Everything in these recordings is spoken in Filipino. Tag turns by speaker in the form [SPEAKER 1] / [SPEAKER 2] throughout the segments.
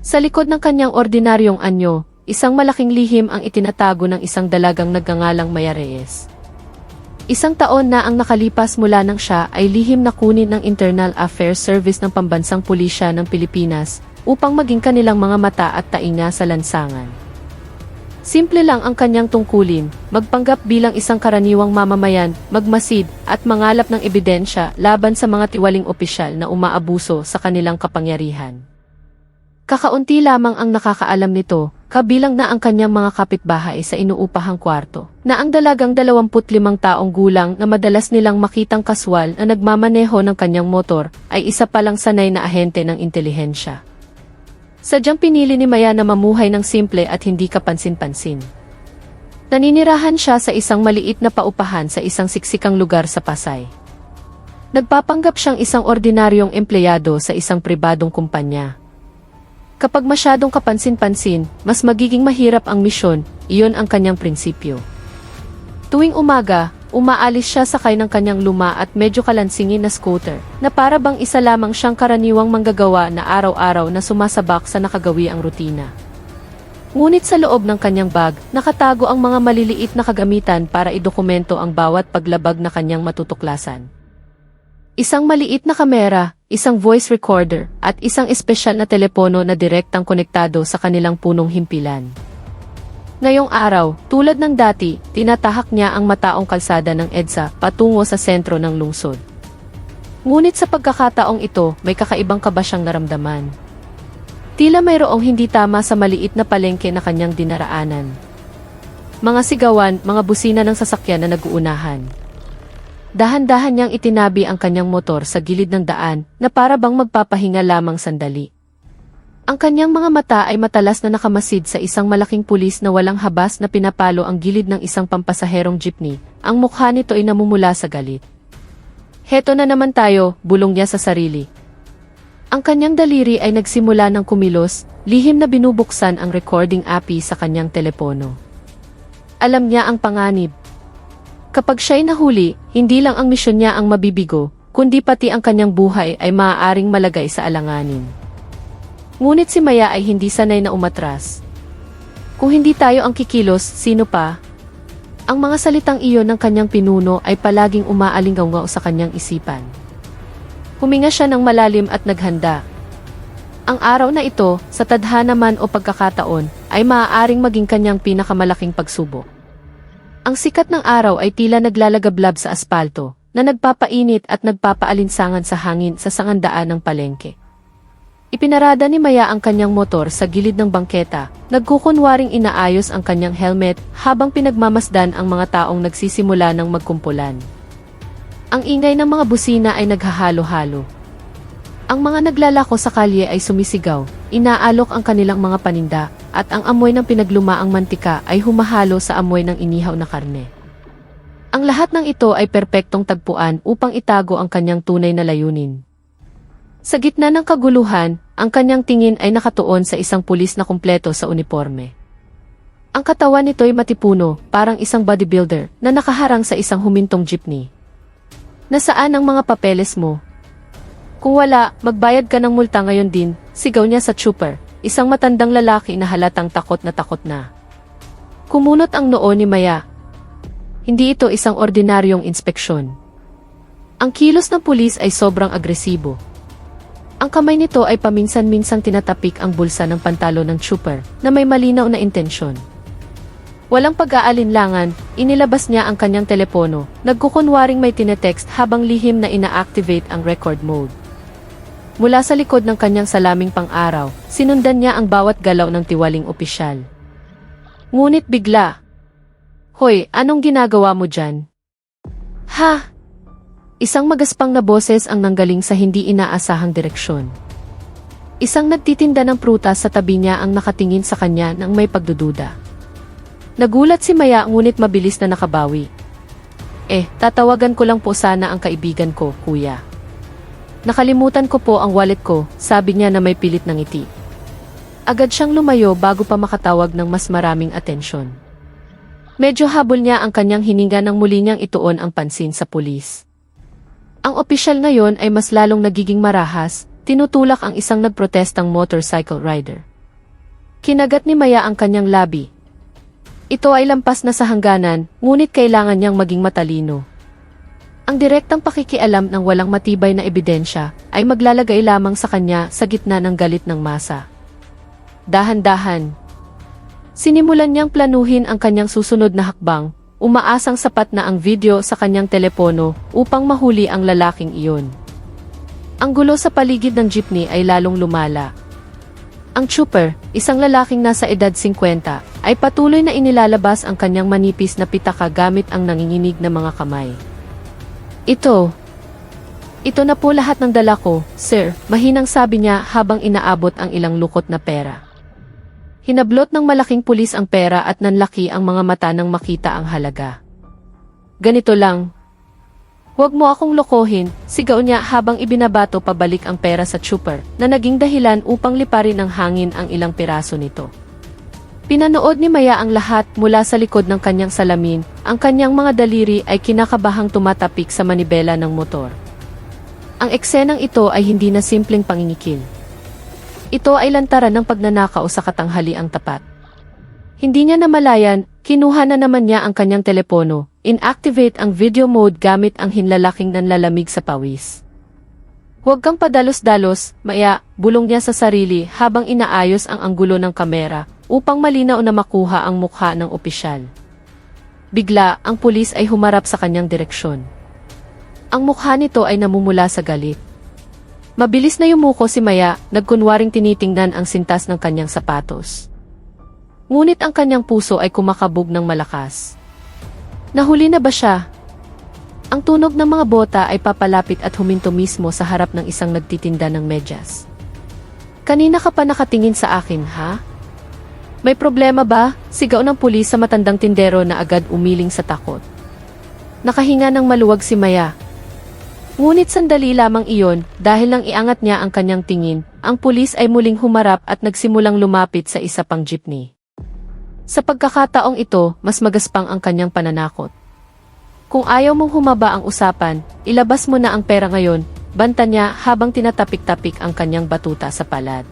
[SPEAKER 1] Sa likod ng kanyang ordinaryong anyo, isang malaking lihim ang itinatago ng isang dalagang nagngangalang Maya Reyes. Isang taon na ang nakalipas mula nang siya ay lihim na kunin ng Internal Affairs Service ng Pambansang Pulisya ng Pilipinas upang maging kanilang mga mata at tainga sa lansangan. Simple lang ang kanyang tungkulin, magpanggap bilang isang karaniwang mamamayan, magmasid, at mangalap ng ebidensya laban sa mga tiwaling opisyal na umaabuso sa kanilang kapangyarihan. Kakaunti lamang ang nakakaalam nito, kabilang na ang kanyang mga kapitbahay sa inuupahang kwarto, na ang dalagang 25 taong gulang na madalas nilang makitang kaswal na nagmamaneho ng kanyang motor, ay isa palang sanay na ahente ng intelihensya. Sadyang pinili ni Maya na mamuhay ng simple at hindi kapansin-pansin. Naninirahan siya sa isang maliit na paupahan sa isang siksikang lugar sa Pasay. Nagpapanggap siyang isang ordinaryong empleyado sa isang pribadong kumpanya. Kapag masyadong kapansin-pansin, mas magiging mahirap ang misyon, iyon ang kanyang prinsipyo. Tuwing umaga, umaalis siya sakay ng kanyang luma at medyo kalansingin na scooter, na para bang isa lamang siyang karaniwang manggagawa na araw-araw na sumasabak sa nakagawiang rutina. Ngunit sa loob ng kanyang bag, nakatago ang mga maliliit na kagamitan para idokumento ang bawat paglabag na kanyang matutuklasan. Isang maliit na kamera, isang voice recorder, at isang espesyal na telepono na direktang konektado sa kanilang punong himpilan. Ngayong araw, tulad ng dati, tinatahak niya ang mataong kalsada ng EDSA patungo sa sentro ng lungsod. Ngunit sa pagkakataong ito, may kakaibang kaba siyang naramdaman. Tila mayroong hindi tama sa maliit na palengke na kanyang dinaraanan. Mga sigawan, mga busina ng sasakyan na nag-uunahan. Dahan-dahan niyang itinabi ang kanyang motor sa gilid ng daan na para bang magpapahinga lamang sandali. Ang kanyang mga mata ay matalas na nakamasid sa isang malaking pulis na walang habas na pinapalo ang gilid ng isang pampasaherong jeepney. Ang mukha nito ay namumula sa galit. Heto na naman tayo, bulong niya sa sarili. Ang kanyang daliri ay nagsimula ng kumilos, lihim na binubuksan ang recording API sa kanyang telepono. Alam niya ang panganib. Kapag siya'y nahuli, hindi lang ang misyon niya ang mabibigo, kundi pati ang kanyang buhay ay maaaring malagay sa alanganin. Ngunit si Maya ay hindi sanay na umatras. Kung hindi tayo ang kikilos, sino pa? Ang mga salitang iyon ng kanyang pinuno ay palaging umaalinggaw sa kanyang isipan. Huminga siya ng malalim at naghanda. Ang araw na ito, sa tadhana man o pagkakataon, ay maaaring maging kanyang pinakamalaking pagsubok. Ang sikat ng araw ay tila naglalagablab sa aspalto, na nagpapainit at nagpapaalinsangan sa hangin sa sangandaan ng palengke. Ipinarada ni Maya ang kanyang motor sa gilid ng bangketa, nagkukunwaring inaayos ang kanyang helmet habang pinagmamasdan ang mga taong nagsisimula ng magkumpulan. Ang ingay ng mga busina ay naghahalo-halo. Ang mga naglalako sa kalye ay sumisigaw, inaalok ang kanilang mga paninda, at ang amoy ng pinaglumaang mantika ay humahalo sa amoy ng inihaw na karne. Ang lahat ng ito ay perpektong tagpuan upang itago ang kanyang tunay na layunin. Sa gitna ng kaguluhan, ang kanyang tingin ay nakatuon sa isang pulis na kumpleto sa uniforme. Ang katawan nito'y matipuno, parang isang bodybuilder, na nakaharang sa isang humintong jeepney. Nasaan ang mga papeles mo? Kung wala, magbayad ka ng multa ngayon din, sigaw niya sa trooper, isang matandang lalaki na halatang takot na. Kumunot ang noo ni Maya. Hindi ito isang ordinaryong inspeksyon. Ang kilos ng pulis ay sobrang agresibo. Ang kamay nito ay paminsan-minsang tinatapik ang bulsa ng pantalo ng trooper na may malinaw na intensyon. Walang pag-aalinlangan, inilabas niya ang kanyang telepono, nagkukunwaring may tinetext habang lihim na ina-activate ang record mode. Mula sa likod ng kanyang salaming pang-araw, sinundan niya ang bawat galaw ng tiwaling opisyal. Ngunit bigla, "Hoy, anong ginagawa mo dyan?" "Ha?" Isang magaspang na boses ang nanggaling sa hindi inaasahang direksyon. Isang nagtitinda ng prutas sa tabi niya ang nakatingin sa kanya nang may pagdududa. Nagulat si Maya ngunit mabilis na nakabawi. Tatawagan ko lang po sana ang kaibigan ko, kuya. Nakalimutan ko po ang wallet ko, sabi niya na may pilit ng ngiti. Agad siyang lumayo bago pa makatawag ng mas maraming atensyon. Medyo habol niya ang kanyang hininga nang muli niyang ituon ang pansin sa pulis. Ang opisyal ngayon ay mas lalong nagiging marahas, tinutulak ang isang nagprotestang motorcycle rider. Kinagat ni Maya ang kanyang labi. Ito ay lampas na sa hangganan, ngunit kailangan niyang maging matalino. Ang direktang pakikialam ng walang matibay na ebidensya ay maglalagay lamang sa kanya sa gitna ng galit ng masa. Dahan-dahan. Sinimulan niyang planuhin ang kanyang susunod na hakbang, umaasang sapat na ang video sa kanyang telepono upang mahuli ang lalaking iyon. Ang gulo sa paligid ng jeepney ay lalong lumala. Ang trooper, isang lalaking nasa edad 50, ay patuloy na inilalabas ang kanyang manipis na pitaka gamit ang nanginginig na mga kamay. Ito na po lahat ng dala ko, sir, mahinang sabi niya habang inaabot ang ilang lukot na pera. Hinablot ng malaking pulis ang pera at nanlaki ang mga mata nang makita ang halaga. Ganito lang. Huwag mo akong lokohin, sigaw niya habang ibinabato pabalik ang pera sa trooper na naging dahilan upang liparin ng hangin ang ilang piraso nito. Pinanood ni Maya ang lahat mula sa likod ng kanyang salamin, ang kanyang mga daliri ay kinakabahang tumatapik sa manibela ng motor. Ang eksenang ito ay hindi na simpleng pangingikil. Ito ay lantaran ng pagnanakaw sa katanghaliang tapat. Hindi niya namalayan, kinuha na naman niya ang kanyang telepono, inactivate ang video mode gamit ang hinlalaking nanlalamig sa pawis. Huwag kang padalos-dalos, Maya, bulong niya sa sarili habang inaayos ang anggulo ng kamera upang malinaw na makuha ang mukha ng opisyal. Bigla, ang pulis ay humarap sa kanyang direksyon. Ang mukha nito ay namumula sa galit. Mabilis na yumuko si Maya, nagkunwaring tinitingnan ang sintas ng kanyang sapatos. Ngunit ang kanyang puso ay kumakabog ng malakas. Nahuli na ba siya? Ang tunog ng mga bota ay papalapit at huminto mismo sa harap ng isang nagtitinda ng medyas. Kanina ka pa nakatingin sa akin, ha? May problema ba? Sigaw ng pulis sa matandang tindero na agad umiling sa takot. Nakahinga ng maluwag si Maya. Ngunit sandali lamang iyon, dahil lang iangat niya ang kanyang tingin, ang pulis ay muling humarap at nagsimulang lumapit sa isa pang jeepney. Sa pagkakataong ito, mas magaspang ang kanyang pananakot. Kung ayaw mong humaba ang usapan, ilabas mo na ang pera ngayon, banta niya habang tinatapik-tapik ang kanyang batuta sa palad.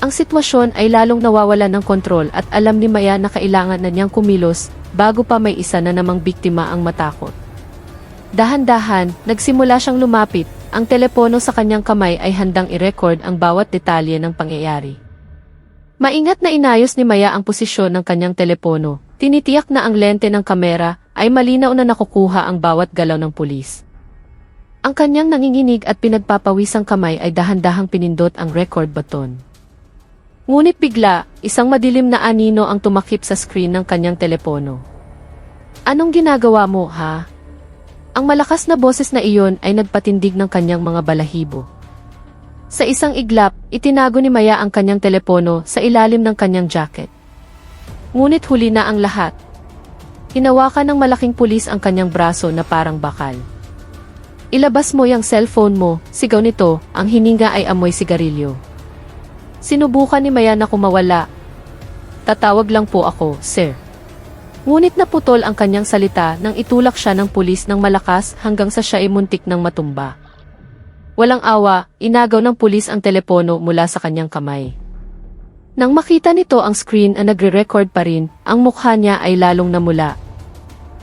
[SPEAKER 1] Ang sitwasyon ay lalong nawawalan ng kontrol at alam ni Maya na kailangan na niyang kumilos bago pa may isa na namang biktima ang matakot. Dahan-dahan, nagsimula siyang lumapit, ang telepono sa kanyang kamay ay handang i-record ang bawat detalye ng pangyayari. Maingat na inayos ni Maya ang posisyon ng kanyang telepono, tinitiyak na ang lente ng kamera ay malinaw na nakukuha ang bawat galaw ng pulis. Ang kanyang nanginginig at pinagpapawisang kamay ay dahan-dahang pinindot ang record button. Ngunit bigla, isang madilim na anino ang tumakip sa screen ng kanyang telepono. Anong ginagawa mo, ha? Ang malakas na boses na iyon ay nagpatindig ng kanyang mga balahibo. Sa isang iglap, itinago ni Maya ang kanyang telepono sa ilalim ng kanyang jacket. Ngunit huli na ang lahat. Hinawakan ng malaking pulis ang kanyang braso na parang bakal. Ilabas mo yung cellphone mo, sigaw nito, ang hininga ay amoy sigarilyo. Sinubukan ni Maya na kumawala. Tatawag lang po ako, sir. Ngunit naputol ang kanyang salita nang itulak siya ng pulis ng malakas hanggang sa siya ay muntik ng matumba. Walang awa, inagaw ng pulis ang telepono mula sa kanyang kamay. Nang makita nito ang screen na nagre-record pa rin, ang mukha niya ay lalong namula.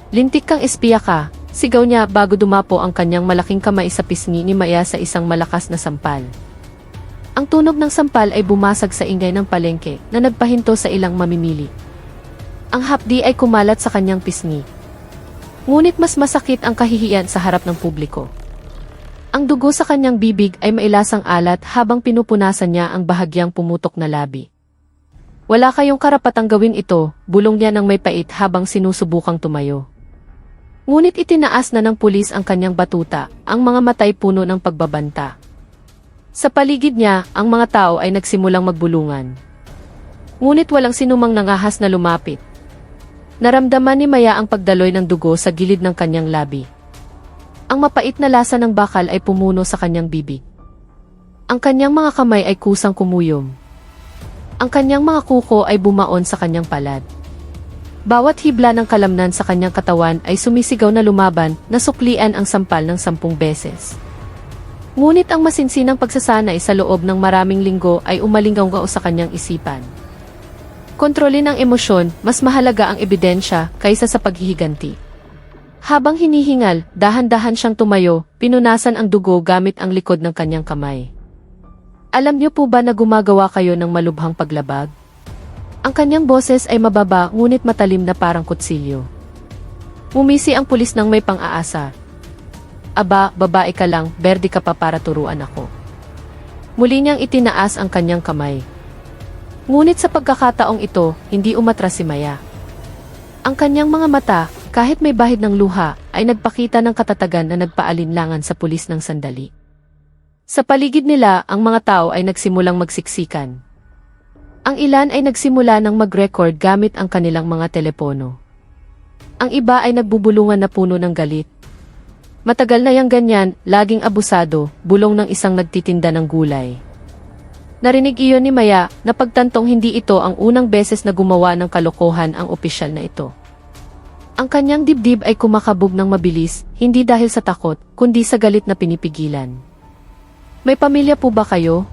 [SPEAKER 1] Lintik kang espiya ka, sigaw niya bago dumapo ang kanyang malaking kamay sa pisngi ni Maya sa isang malakas na sampal. Ang tunog ng sampal ay bumasag sa ingay ng palengke na nagpahinto sa ilang mamimili. Ang hapdi ay kumalat sa kanyang pisngi. Ngunit mas masakit ang kahihiyan sa harap ng publiko. Ang dugo sa kanyang bibig ay mailasang alat habang pinupunasan niya ang bahagyang pumutok na labi. Wala kayong karapatang gawin ito, bulong niya ng may pait habang sinusubukang tumayo. Ngunit itinaas na ng pulis ang kanyang batuta, ang mga matay puno ng pagbabanta. Sa paligid niya, ang mga tao ay nagsimulang magbulungan. Ngunit walang sinumang nangahas na lumapit. Naramdaman ni Maya ang pagdaloy ng dugo sa gilid ng kanyang labi. Ang mapait na lasa ng bakal ay pumuno sa kanyang bibig. Ang kanyang mga kamay ay kusang kumuyom. Ang kanyang mga kuko ay bumaon sa kanyang palad. Bawat hibla ng kalamnan sa kanyang katawan ay sumisigaw na lumaban, na suklian ang sampal ng 10 beses. Ngunit ang masinsinang pagsasanay sa loob ng maraming linggo ay umalinggaw sa kanyang isipan. Kontrolin ang emosyon, mas mahalaga ang ebidensya kaysa sa paghihiganti. Habang hinihingal, dahan-dahan siyang tumayo, pinunasan ang dugo gamit ang likod ng kanyang kamay. Alam niyo po ba na gumagawa kayo ng malubhang paglabag? Ang kanyang boses ay mababa ngunit matalim na parang kutsilyo. Umisi ang pulis ng may pang-aasa. Aba, babae ka lang, berde ka pa para turuan ako. Muli niyang itinaas ang kanyang kamay. Ngunit sa pagkakataong ito, hindi umatras si Maya. Ang kanyang mga mata, kahit may bahid ng luha, ay nagpakita ng katatagan na nagpaalinlangan sa pulis ng sandali. Sa paligid nila, ang mga tao ay nagsimulang magsiksikan. Ang ilan ay nagsimula ng mag-record gamit ang kanilang mga telepono. Ang iba ay nagbubulungan na puno ng galit. Matagal na yang ganyan, laging abusado, bulong ng isang nagtitinda ng gulay. Narinig iyon ni Maya na pagtantong hindi ito ang unang beses na gumawa ng kalokohan ang opisyal na ito. Ang kanyang dibdib ay kumakabog ng mabilis, hindi dahil sa takot, kundi sa galit na pinipigilan. May pamilya po ba kayo?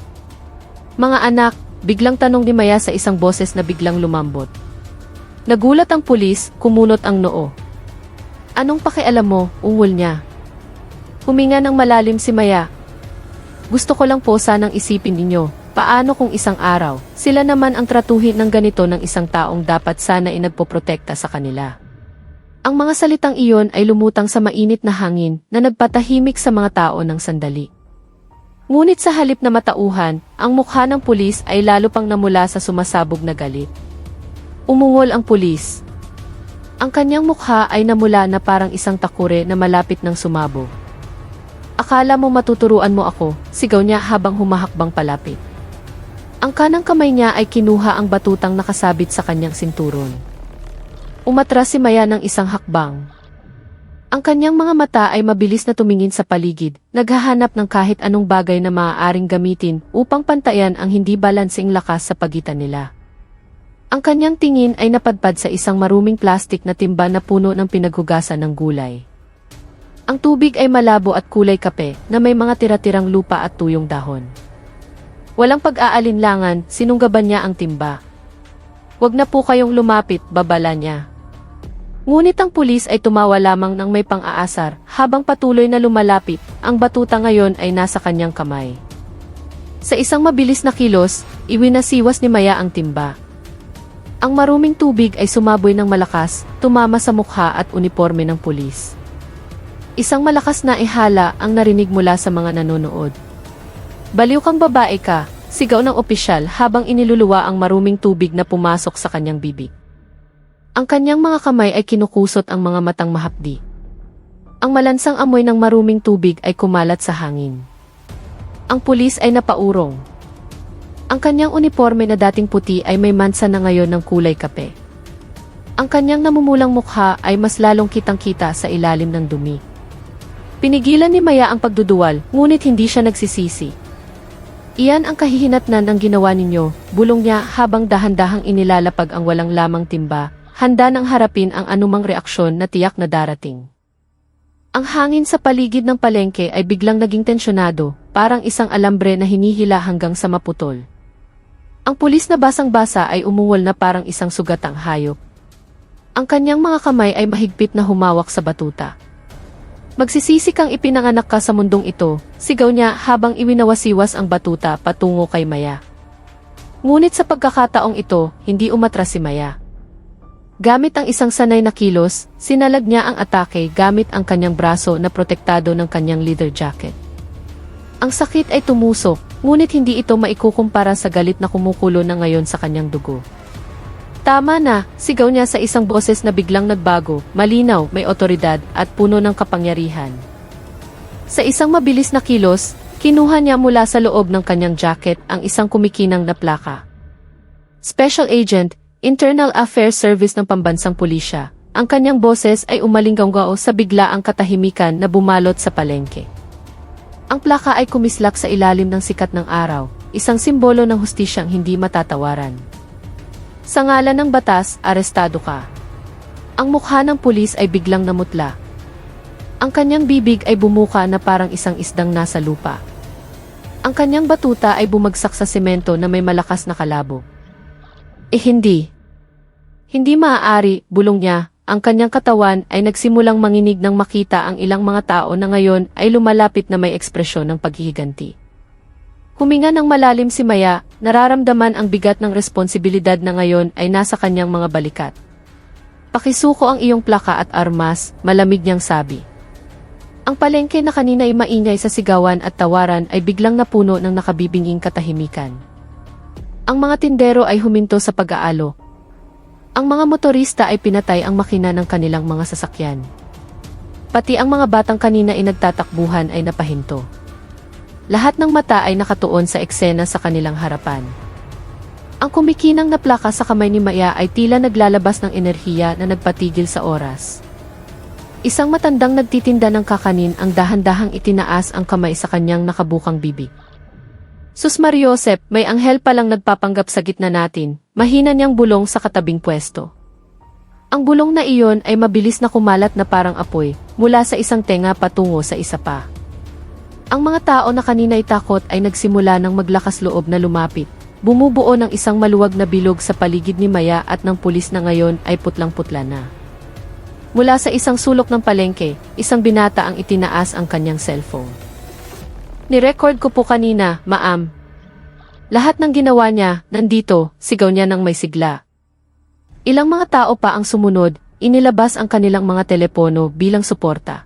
[SPEAKER 1] Mga anak, biglang tanong ni Maya sa isang boses na biglang lumambot. Nagulat ang pulis, kumunot ang noo. Anong pakialam mo, ungol niya? Huminga ng malalim si Maya. Gusto ko lang po sanang isipin ninyo. Paano kung isang araw, sila naman ang tratuhin ng ganito ng isang taong dapat sana ay nagpoprotekta sa kanila? Ang mga salitang iyon ay lumutang sa mainit na hangin na nagpatahimik sa mga tao ng sandali. Ngunit sa halip na matauhan, ang mukha ng pulis ay lalo pang namula sa sumasabog na galit. Umungol ang pulis. Ang kanyang mukha ay namula na parang isang takure na malapit ng sumabog. Akala mo matuturuan mo ako, sigaw niya habang humahakbang palapit. Ang kanang kamay niya ay kinuha ang batutang nakasabit sa kanyang sinturon. Umatras si Maya ng isang hakbang. Ang kanyang mga mata ay mabilis na tumingin sa paligid, naghahanap ng kahit anong bagay na maaaring gamitin upang pantayan ang hindi balanseng lakas sa pagitan nila. Ang kanyang tingin ay napadpad sa isang maruming plastik na timba na puno ng pinaghugasan ng gulay. Ang tubig ay malabo at kulay kape na may mga tira-tirang lupa at tuyong dahon. Walang pag-aalinlangan, sinunggaban niya ang timba. Huwag na po kayong lumapit, babala niya. Ngunit ang pulis ay tumawa lamang ng may pang-aasar habang patuloy na lumalapit, ang batuta ngayon ay nasa kanyang kamay. Sa isang mabilis na kilos, iwinasiwas ni Maya ang timba. Ang maruming tubig ay sumaboy ng malakas, tumama sa mukha at uniforme ng pulis. Isang malakas na ihala ang narinig mula sa mga nanonood. Baliw kang babae ka, sigaw ng opisyal habang iniluluwa ang maruming tubig na pumasok sa kanyang bibig. Ang kanyang mga kamay ay kinukusot ang mga matang mahapdi. Ang malansang amoy ng maruming tubig ay kumalat sa hangin. Ang pulis ay napaurong. Ang kanyang uniforme na dating puti ay may mansa na ngayon ng kulay kape. Ang kanyang namumulang mukha ay mas lalong kitang-kita sa ilalim ng dumi. Pinigilan ni Maya ang pagduduwal, ngunit hindi siya nagsisisi. Iyan ang kahihinatnan ng ginawa ninyo, bulong niya habang dahan-dahang inilalapag ang walang lamang timba, handa nang harapin ang anumang reaksyon na tiyak na darating. Ang hangin sa paligid ng palengke ay biglang naging tensyonado, parang isang alambre na hinihila hanggang sa maputol. Ang pulis na basang-basa ay umungol na parang isang sugatang hayop. Ang kanyang mga kamay ay mahigpit na humawak sa batuta. Magsisisi kang ipinanganak ka sa mundong ito, sigaw niya habang iwinawasiwas ang batuta patungo kay Maya. Ngunit sa pagkakataong ito, hindi umatras si Maya. Gamit ang isang sanay na kilos, sinalag niya ang atake gamit ang kanyang braso na protektado ng kanyang leather jacket. Ang sakit ay tumusok, ngunit hindi ito maikukumpara sa galit na kumukulo na ngayon sa kanyang dugo. Tama na, sigaw niya sa isang boses na biglang nagbago, malinaw, may otoridad, at puno ng kapangyarihan. Sa isang mabilis na kilos, kinuha niya mula sa loob ng kanyang jacket ang isang kumikinang na plaka. Special Agent, Internal Affairs Service ng Pambansang Pulisya. Ang kanyang boses ay umalinggao sa biglaang katahimikan na bumalot sa palengke. Ang plaka ay kumislak sa ilalim ng sikat ng araw, isang simbolo ng hustisyang hindi matatawaran. Sa ngalan ng batas, arestado ka. Ang mukha ng pulis ay biglang namutla. Ang kanyang bibig ay bumuka na parang isang isdang nasa lupa. Ang kanyang batuta ay bumagsak sa semento na may malakas na kalabo. Hindi. Hindi maaari, bulong niya, ang kanyang katawan ay nagsimulang manginig nang makita ang ilang mga tao na ngayon ay lumalapit na may ekspresyon ng paghihiganti. Huminga ng malalim si Maya, nararamdaman ang bigat ng responsibilidad na ngayon ay nasa kanyang mga balikat. Pakisuko ang iyong plaka at armas, malamig niyang sabi. Ang palengke na kanina ay maingay sa sigawan at tawaran ay biglang napuno ng nakabibinging katahimikan. Ang mga tindero ay huminto sa pag-aalo. Ang mga motorista ay pinatay ang makina ng kanilang mga sasakyan. Pati ang mga batang kanina ay nagtatakbuhan ay napahinto. Lahat ng mata ay nakatuon sa eksena sa kanilang harapan. Ang kumikinang na plaka sa kamay ni Maya ay tila naglalabas ng enerhiya na nagpatigil sa oras. Isang matandang nagtitinda ng kakanin ang dahan-dahang itinaas ang kamay sa kanyang nakabukang bibig. Sus Mariosep, may anghel palang nagpapanggap sa gitna natin, mahina niyang bulong sa katabing pwesto. Ang bulong na iyon ay mabilis na kumalat na parang apoy, mula sa isang tenga patungo sa isa pa. Ang mga tao na kanina'y takot ay nagsimula ng maglakas loob na lumapit, bumubuo ng isang maluwag na bilog sa paligid ni Maya at ng pulis na ngayon ay putlang-putla na. Mula sa isang sulok ng palengke, isang binata ang itinaas ang kanyang cellphone. Ni-record ko po kanina, ma'am. Lahat ng ginawa niya, nandito, sigaw niya ng may sigla. Ilang mga tao pa ang sumunod, inilabas ang kanilang mga telepono bilang suporta.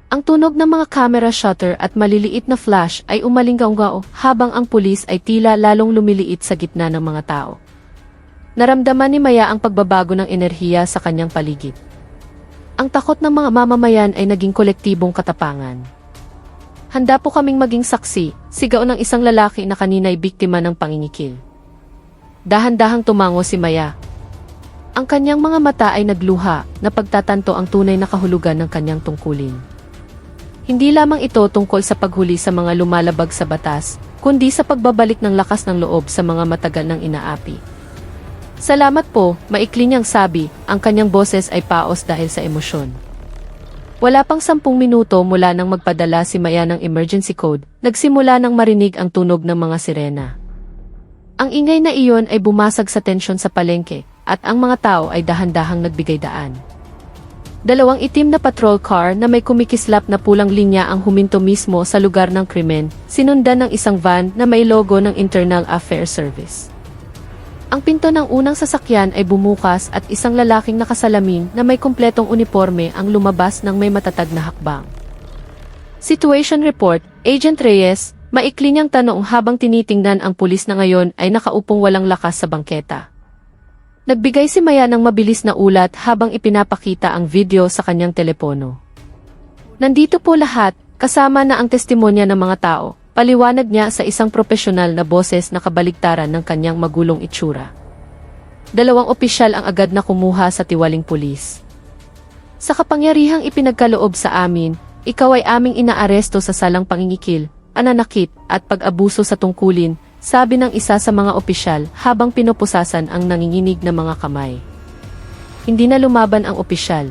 [SPEAKER 1] Ang tunog ng mga camera shutter at maliliit na flash ay umalinggaw habang ang pulis ay tila lalong lumiliit sa gitna ng mga tao. Naramdaman ni Maya ang pagbabago ng enerhiya sa kanyang paligid. Ang takot ng mga mamamayan ay naging kolektibong katapangan. Handa po kaming maging saksi, sigaw ng isang lalaki na kanina'y biktima ng pangingikil. Dahan-dahang tumango si Maya. Ang kanyang mga mata ay nagluha, na pagtatanto ang tunay na kahulugan ng kanyang tungkulin. Hindi lamang ito tungkol sa paghuli sa mga lumalabag sa batas, kundi sa pagbabalik ng lakas ng loob sa mga matagal ng inaapi. Salamat po, maikli niyang sabi, ang kanyang boses ay paos dahil sa emosyon. Wala pang 10 minuto mula nang magpadala si Maya ng emergency code, nagsimula nang marinig ang tunog ng mga sirena. Ang ingay na iyon ay bumasag sa tensyon sa palengke, at ang mga tao ay dahan-dahang nagbigay daan. 2 itim na patrol car na may kumikislap na pulang linya ang huminto mismo sa lugar ng krimen, sinundan ng isang van na may logo ng Internal Affairs Service. Ang pinto ng unang sasakyan ay bumukas at isang lalaking nakasalamin na may kumpletong uniforme ang lumabas ng may matatag na hakbang. Situation report, Agent Reyes, maikli niyang tanong habang tinitingnan ang pulis na ngayon ay nakaupong walang lakas sa bangketa. Nagbigay si Maya ng mabilis na ulat habang ipinapakita ang video sa kanyang telepono. Nandito po lahat, kasama na ang testimonya ng mga tao. Paliwanag niya sa isang profesional na boses na kabaligtaran ng kanyang magulong itsura. 2 opisyal ang agad na kumuha sa tiwaling pulis. Sa kapangyarihang ipinagkaloob sa amin, ikaw ay aming inaaresto sa salang pangingikil, ananakit, at pag-abuso sa tungkulin, sabi ng isa sa mga opisyal habang pinupusasan ang nanginginig na mga kamay. Hindi na lumaban ang opisyal.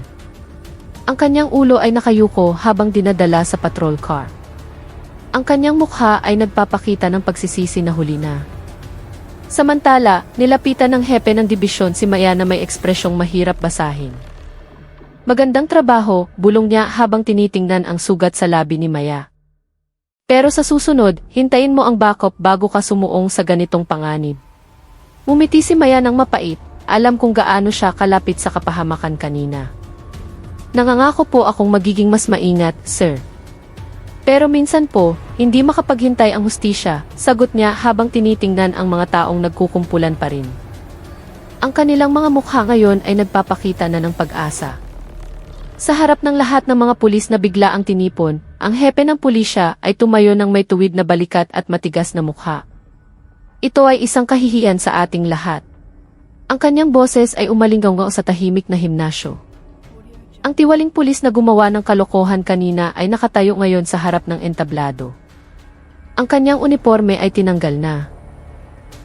[SPEAKER 1] Ang kanyang ulo ay nakayuko habang dinadala sa patrol car. Ang kanyang mukha ay nagpapakita ng pagsisisi na huli na. Samantala, nilapitan ng hepe ng dibisyon si Maya na may ekspresyong mahirap basahin. Magandang trabaho, bulong niya habang tinitingnan ang sugat sa labi ni Maya. Pero sa susunod, hintayin mo ang backup bago ka sumuong sa ganitong panganib. Ngumiti si Maya ng mapait, alam kung gaano siya kalapit sa kapahamakan kanina. Nangangako po akong magiging mas maingat, sir. Pero minsan po, hindi makapaghintay ang hustisya, sagot niya habang tinitingnan ang mga taong nagkukumpulan pa rin. Ang kanilang mga mukha ngayon ay nagpapakita na ng pag-asa. Sa harap ng lahat ng mga pulis na bigla ang tinipon, ang hepe ng pulisya ay tumayo ng may tuwid na balikat at matigas na mukha. Ito ay isang kahihiyan sa ating lahat. Ang kanyang boses ay umalinggaw sa tahimik na himnasyo. Ang tiwaling pulis na gumawa ng kalokohan kanina ay nakatayo ngayon sa harap ng entablado. Ang kanyang uniforme ay tinanggal na.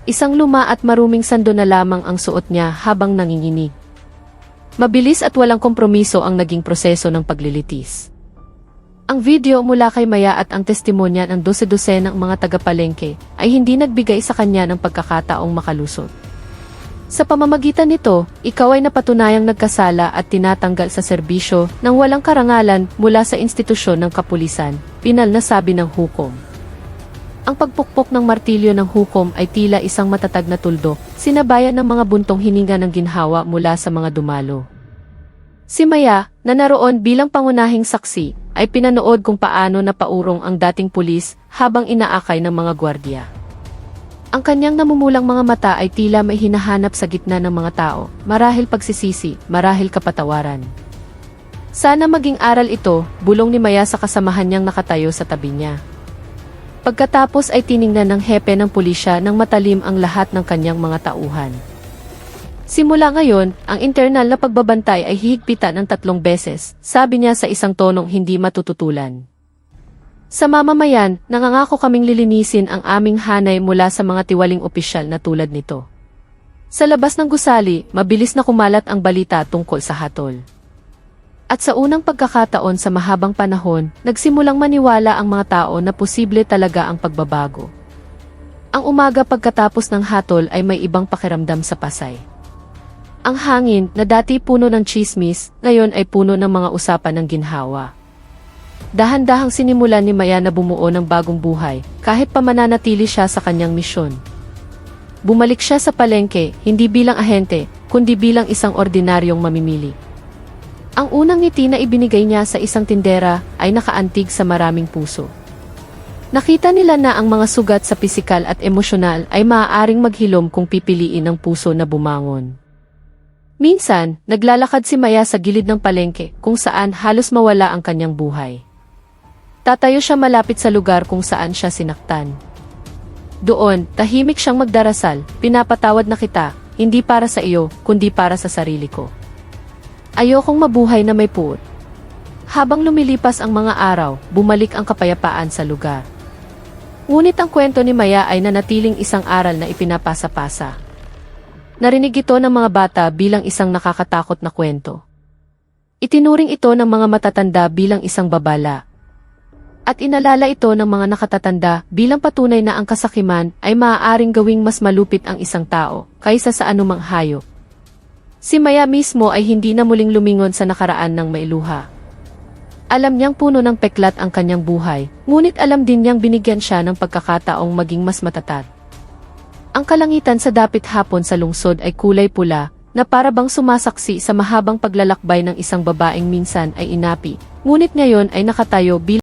[SPEAKER 1] Isang luma at maruming sando na lamang ang suot niya habang nanginginig. Mabilis at walang kompromiso ang naging proseso ng paglilitis. Ang video mula kay Maya at ang testimonya ng 12 ng mga tagapalengke ay hindi nagbigay sa kanya ng pagkakataong makalusot. Sa pamamagitan nito, ikaw ay napatunayang nagkasala at tinatanggal sa serbisyo ng walang karangalan mula sa institusyon ng kapulisan, pinal na sabi ng hukom. Ang pagpukpok ng martilyo ng hukom ay tila isang matatag na tuldok, sinabayan ng mga buntong hininga ng ginhawa mula sa mga dumalo. Si Maya, na naroon bilang pangunahing saksi, ay pinanood kung paano napaurong ang dating pulis habang inaakay ng mga gwardiya. Ang kanyang namumulang mga mata ay tila may hinahanap sa gitna ng mga tao, marahil pagsisisi, marahil kapatawaran. Sana maging aral ito, bulong ni Maya sa kasamahan niyang nakatayo sa tabi niya. Pagkatapos ay tiningnan ng hepe ng pulisya ng matalim ang lahat ng kanyang mga tauhan. Simula ngayon, ang internal na pagbabantay ay hihigpitan ng 3 beses, sabi niya sa isang tonong hindi matututulan. Sa mamamayan, nangangako kaming lilinisin ang aming hanay mula sa mga tiwaling opisyal na tulad nito. Sa labas ng gusali, mabilis na kumalat ang balita tungkol sa hatol. At sa unang pagkakataon sa mahabang panahon, nagsimulang maniwala ang mga tao na posible talaga ang pagbabago. Ang umaga pagkatapos ng hatol ay may ibang pakiramdam sa Pasay. Ang hangin, na dati puno ng tsismis, ngayon ay puno ng mga usapan ng ginhawa. Dahan-dahang sinimulan ni Maya na bumuo ng bagong buhay, kahit pa mananatili siya sa kanyang misyon. Bumalik siya sa palengke, hindi bilang ahente, kundi bilang isang ordinaryong mamimili. Ang unang ngiti na ibinigay niya sa isang tindera ay nakaantig sa maraming puso. Nakita nila na ang mga sugat sa pisikal at emosyonal ay maaaring maghilom kung pipiliin ng puso na bumangon. Minsan, naglalakad si Maya sa gilid ng palengke kung saan halos mawala ang kanyang buhay. Tatayo siya malapit sa lugar kung saan siya sinaktan. Doon, tahimik siyang magdarasal, pinapatawad na kita, hindi para sa iyo, kundi para sa sarili ko. Ayokong mabuhay na may puot. Habang lumilipas ang mga araw, bumalik ang kapayapaan sa lugar. Ngunit ang kwento ni Maya ay nanatiling isang aral na ipinapasa-pasa. Narinig ito ng mga bata bilang isang nakakatakot na kwento. Itinuring ito ng mga matatanda bilang isang babala. At inalala ito ng mga nakatatanda bilang patunay na ang kasakiman ay maaaring gawing mas malupit ang isang tao kaysa sa anumang hayop. Si Maya mismo ay hindi na muling lumingon sa nakaraan ng mailuha. Alam niyang puno ng peklat ang kanyang buhay, ngunit alam din niyang binigyan siya ng pagkakataong maging mas matatag. Ang kalangitan sa dapit hapon sa lungsod ay kulay pula, na para bang sumasaksi sa mahabang paglalakbay ng isang babaeng minsan ay inapi, ngunit ngayon ay nakatayo bilang